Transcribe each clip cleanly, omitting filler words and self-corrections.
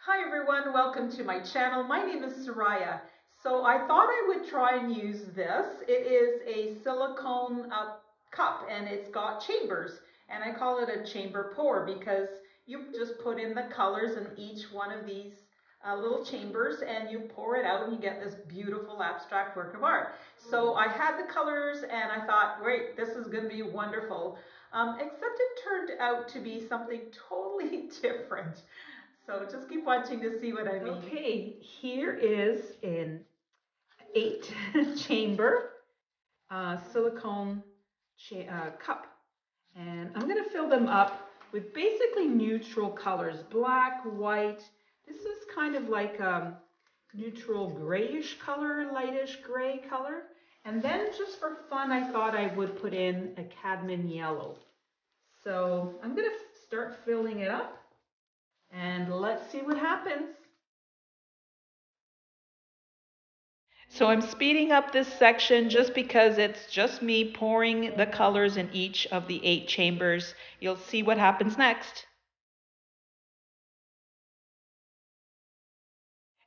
Hi everyone, welcome to my channel. My name is Soraya. So I thought I would try and use this. It is a silicone cup and it's got chambers, and I call it a chamber pour because you just put in the colors in each one of these little chambers and you pour it out and you get this beautiful abstract work of art. So I had the colors and I thought, great, this is going to be wonderful. Except it turned out to be something totally different. So just keep watching to see what I mean. Okay, here is an 8 chamber silicone cup. And I'm going to fill them up with basically neutral colors, black, white. This is kind of like a neutral grayish color, lightish gray color. And then just for fun, I thought I would put in a cadmium yellow. So I'm going to start filling it up. And let's see what happens. So I'm speeding up this section just because it's just me pouring the colors in each of the 8 chambers. You'll see what happens next.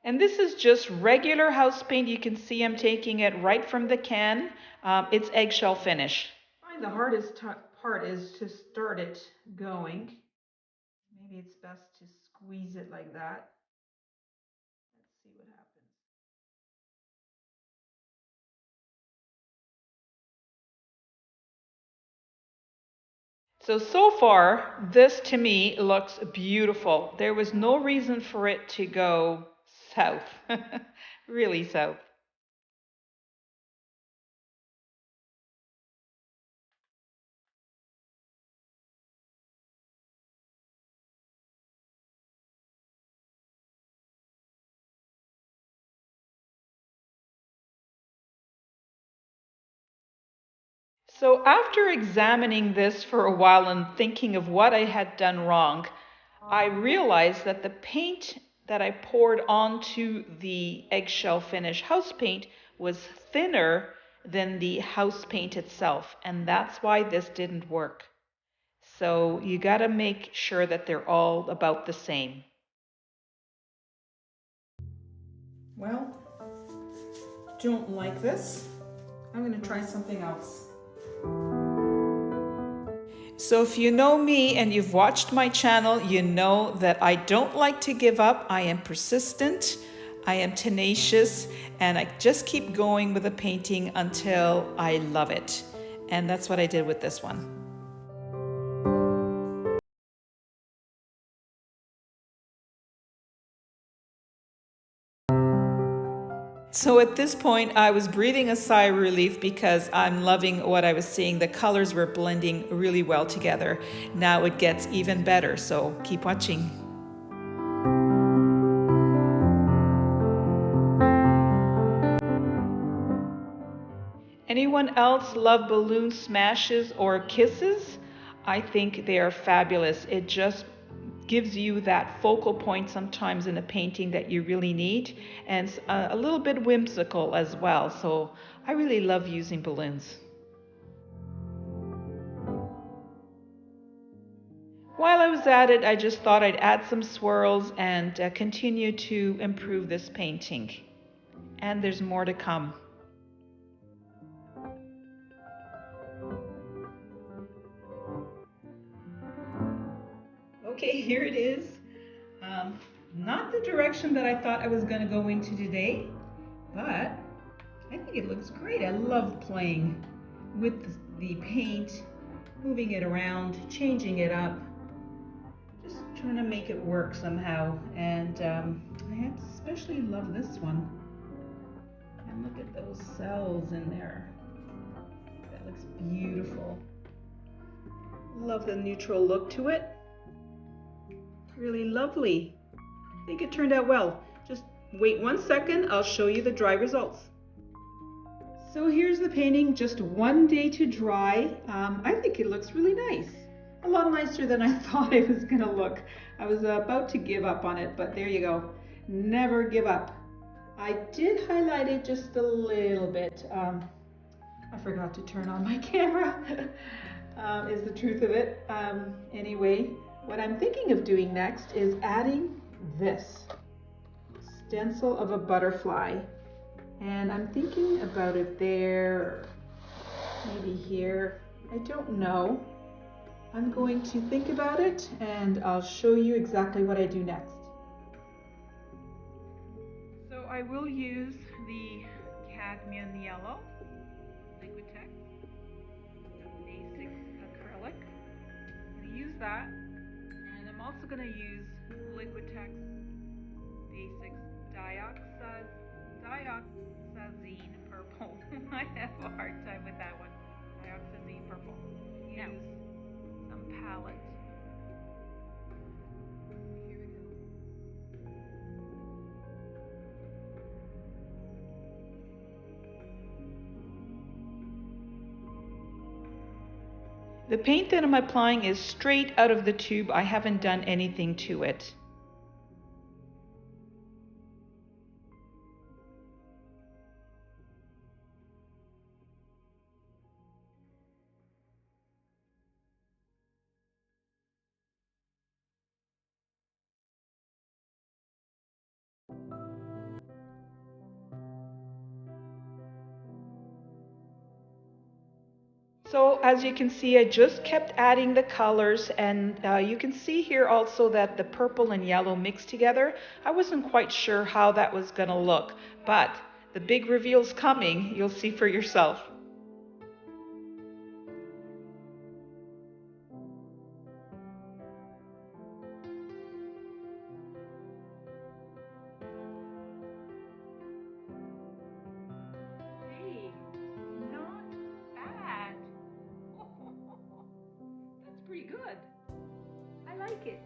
And this is just regular house paint. You can see I'm taking it right from the can. It's eggshell finish. I find the hardest part is to start it going. Maybe it's best to squeeze it like that. Let's see what happens. So far, this to me looks beautiful. There was no reason for it to go south, really south. So after examining this for a while and thinking of what I had done wrong, I realized that the paint that I poured onto the eggshell finish house paint was thinner than the house paint itself, and that's why this didn't work. So you got to make sure that they're all about the same. Well, don't like this. I'm going to try something else. So if you know me and you've watched my channel, you know that I don't like to give up. I am persistent, I am tenacious, and I just keep going with the painting until I love it. And that's what I did with this one. So at this point, I was breathing a sigh of relief because I'm loving what I was seeing. The colors were blending really well together. Now it gets even better, so keep watching. Anyone else love balloon smashes or kisses? I think they are fabulous. It just gives you that focal point sometimes in a painting that you really need, and a little bit whimsical as well. So I really love using balloons. While I was at it, I just thought I'd add some swirls and continue to improve this painting. And there's more to come. Okay, here it is. Not the direction that I thought I was going to go into today, but I think it looks great. I love playing with the paint, moving it around, changing it up, just trying to make it work somehow. And I especially love this one. And look at those cells in there. That looks beautiful. Love the neutral look to it. Really lovely. I think it turned out well. Just wait 1 second, I'll show you the dry results. So here's the painting, just 1 day to dry. I think it looks really nice. A lot nicer than I thought it was gonna look. I was about to give up on it, but there you go. Never give up. I did highlight it just a little bit. I forgot to turn on my camera, is the truth of it. Anyway, what I'm thinking of doing next is adding this. stencil of a butterfly. And I'm thinking about it there, maybe here. I don't know. I'm going to think about it and I'll show you exactly what I do next. So I will use the cadmium yellow, Liquitex, basic acrylic. I'm going to use that, and I'm also going to use Liquitex basics dioxazine purple. I have a hard time with that one. Dioxazine purple. Use some palette. Here we go. The paint that I'm applying is straight out of the tube. I haven't done anything to it. So as you can see, I just kept adding the colors, and you can see here also that the purple and yellow mixed together. I wasn't quite sure how that was going to look, but the big reveal's coming. You'll see for yourself. Hey, not bad. That's pretty good. I like it.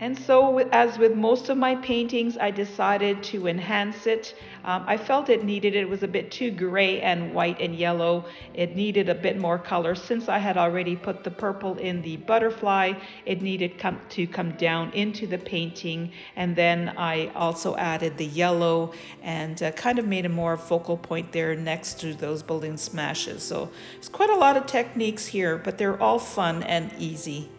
And so, as with most of my paintings, I decided to enhance it. I felt it was a bit too gray and white and yellow. It needed a bit more color. Since I had already put the purple in the butterfly, it needed to come down into the painting. And then I also added the yellow and kind of made a more focal point there next to those balloon smashes. So it's quite a lot of techniques here, but they're all fun and easy.